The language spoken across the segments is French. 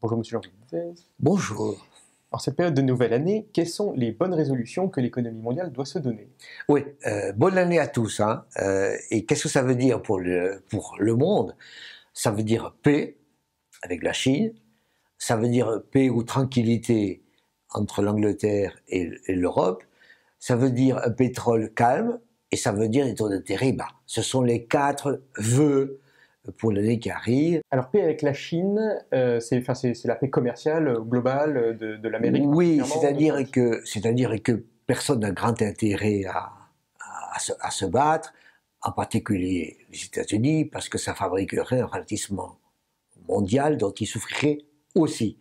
Bonjour Monsieur Jean-Philippe. Bonjour. En cette période de nouvelle année, quelles sont les bonnes résolutions que l'économie mondiale doit se donner? Oui, bonne année à tous. Hein. Et qu'est-ce que ça veut dire pour le monde? Ça veut dire paix avec la Chine, ça veut dire paix ou tranquillité entre l'Angleterre et l'Europe, ça veut dire un pétrole calme, et ça veut dire des taux d'intérêt bas. Ce sont les 4 vœux pour l'année qui arrive. Alors paix avec la Chine, c'est la paix commerciale globale de l'Amérique Oui, particulièrement. c'est-à-dire que personne n'a grand intérêt à se battre, en particulier les États-Unis, parce que ça fabriquerait un ralentissement mondial dont ils souffriraient aussi.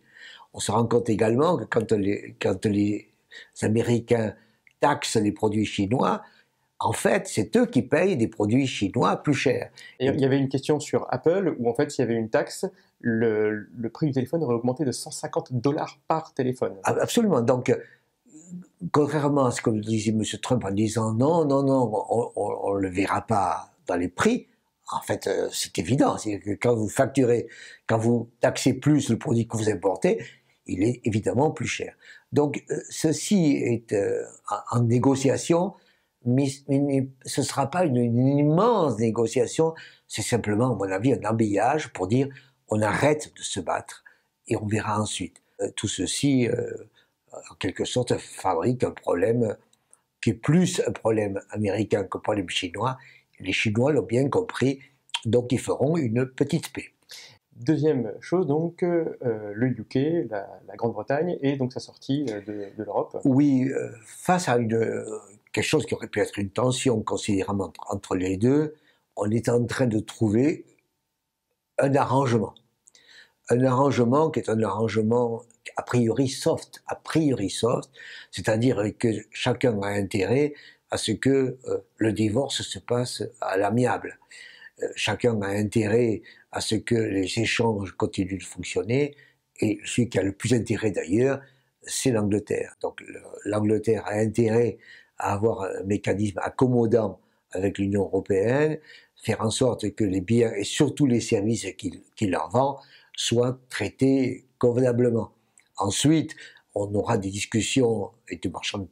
On se rend compte également que quand les Américains taxent les produits chinois, en fait, c'est eux qui payent des produits chinois plus chers. Et il y avait une question sur Apple où en fait s'il y avait une taxe, le prix du téléphone aurait augmenté de 150 $ par téléphone. Absolument. Donc, contrairement à ce que disait M. Trump en disant non, on ne le verra pas dans les prix, en fait, c'est évident. C'est que quand vous facturez, quand vous taxez plus le produit que vous importez, il est évidemment plus cher. Donc, ceci est en négociation, mais ce ne sera pas une immense négociation, c'est simplement, à mon avis, un habillage pour dire on arrête de se battre et on verra ensuite. Tout ceci, en quelque sorte, fabrique un problème qui est plus un problème américain qu'un problème chinois. Les Chinois l'ont bien compris, donc ils feront une petite paix. Deuxième chose, donc, le UK, la Grande-Bretagne, et donc sa sortie de l'Europe. Oui, face à quelque chose qui aurait pu être une tension considérable entre les deux, on est en train de trouver un arrangement. Un arrangement qui est un arrangement a priori soft, c'est-à-dire que chacun a intérêt à ce que le divorce se passe à l'amiable. Chacun a intérêt à ce que les échanges continuent de fonctionner, et celui qui a le plus intérêt d'ailleurs, c'est l'Angleterre. Donc l'Angleterre a intérêt à avoir un mécanisme accommodant avec l'Union européenne, faire en sorte que les biens et surtout les services qu'il leur vend soient traités convenablement. Ensuite, on aura des discussions avec des marchands de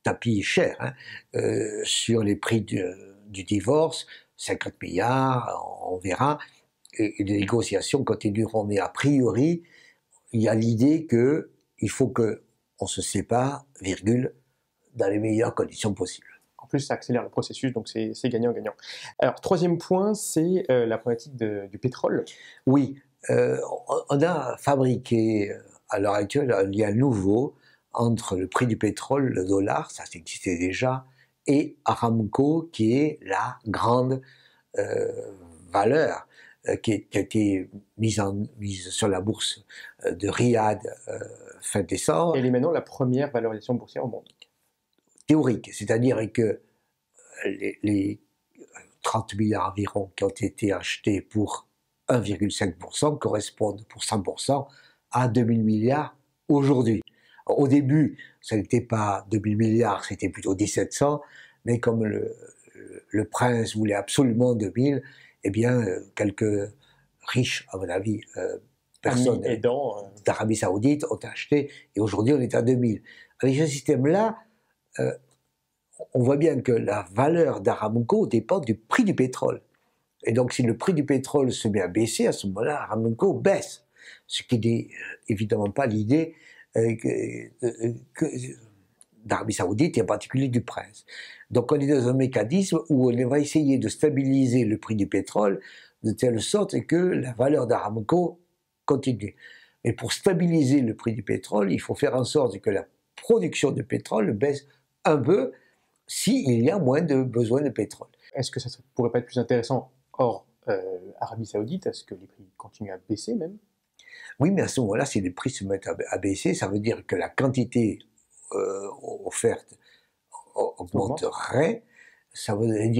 tapis chers, sur les prix du divorce, 50 milliards, on verra, et les négociations continueront. Mais a priori, il y a l'idée qu'il faut qu'on se sépare, virgule, dans les meilleures conditions possibles. En plus, ça accélère le processus, donc c'est gagnant-gagnant. Alors, troisième point, c'est la problématique du pétrole. Oui, on a fabriqué à l'heure actuelle un lien nouveau entre le prix du pétrole, le dollar, ça existait déjà, et Aramco, qui est la grande valeur qui a été mise sur la bourse de Riyad fin décembre. Elle est maintenant la première valorisation boursière au monde. Théorique, c'est-à-dire que les 30 milliards environ qui ont été achetés pour 1,5% correspondent pour 100% à 2000 milliards aujourd'hui. Au début, ça n'était pas 2000 milliards, c'était plutôt 1700, mais comme le prince voulait absolument 2000, eh bien, quelques riches, à mon avis, personnes d'Arabie Saoudite ont acheté, et aujourd'hui on est à 2000. Avec ce système-là, on voit bien que la valeur d'Aramco dépend du prix du pétrole. Et donc, si le prix du pétrole se met à baisser, à ce moment-là, Aramco baisse. Ce qui n'est évidemment pas l'idée d'Arabie Saoudite et en particulier du prince. Donc, on est dans un mécanisme où on va essayer de stabiliser le prix du pétrole de telle sorte que la valeur d'Aramco continue. Mais pour stabiliser le prix du pétrole, il faut faire en sorte que la production de pétrole baisse un peu s'il y a moins de besoin de pétrole. Est-ce que ça ne pourrait pas être plus intéressant hors Arabie Saoudite? Est-ce que les prix continuent à baisser même? Oui, mais à ce moment-là, si les prix se mettent à baisser, ça veut dire que la quantité offerte augmenterait. Ça veut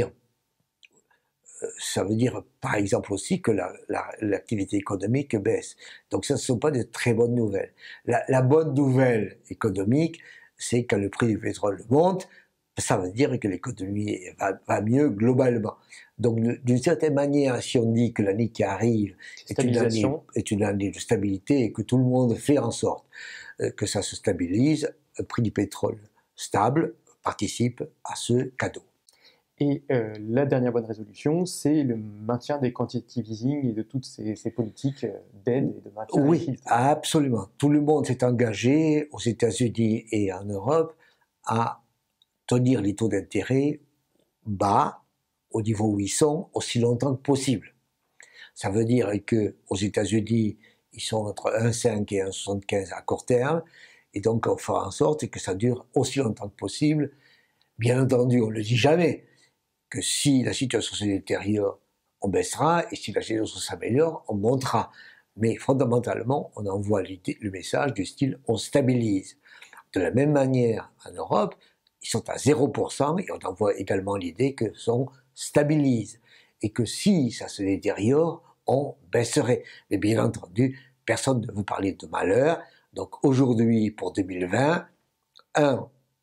dire par exemple aussi que l'activité économique baisse. Donc ça ne sont pas de très bonnes nouvelles. La bonne nouvelle économique, c'est quand le prix du pétrole monte, ça veut dire que l'économie va mieux globalement. Donc, d'une certaine manière, si on dit que l'année qui arrive est une année de stabilité et que tout le monde fait en sorte que ça se stabilise, le prix du pétrole stable participe à ce cadeau. Et la dernière bonne résolution, c'est le maintien des quantitative easing et de toutes ces politiques d'aide et de maintien. Oui, absolument. Tout le monde s'est engagé aux États-Unis et en Europe à tenir les taux d'intérêt bas, au niveau où ils sont, aussi longtemps que possible. Ça veut dire que aux États-Unis, ils sont entre 1,5 et 1,75 à court terme, et donc on fera en sorte que ça dure aussi longtemps que possible. Bien entendu, on ne le dit jamais, que si la situation se détériore, on baissera, et si la situation s'améliore, on montera. Mais fondamentalement, on envoie le message du style « on stabilise ». De la même manière, en Europe, ils sont à 0%, et on envoie également l'idée que on stabilise, et que si ça se détériore, on baisserait. Mais bien entendu, personne ne veut parler de malheur, donc aujourd'hui, pour 2020,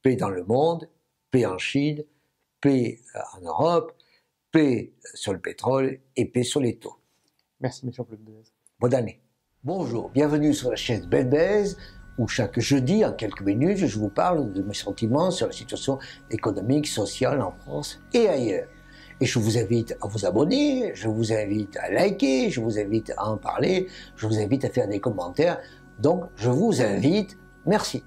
paix dans le monde, paix en Chine, paix en Europe, paix sur le pétrole et paix sur les taux. Merci, M. Bedbez. Bonne année. Bonjour, bienvenue sur la chaîne Bedbez, où chaque jeudi, en quelques minutes, je vous parle de mes sentiments sur la situation économique, sociale en France et ailleurs. Et je vous invite à vous abonner, je vous invite à liker, je vous invite à en parler, je vous invite à faire des commentaires. Donc, je vous invite. Merci.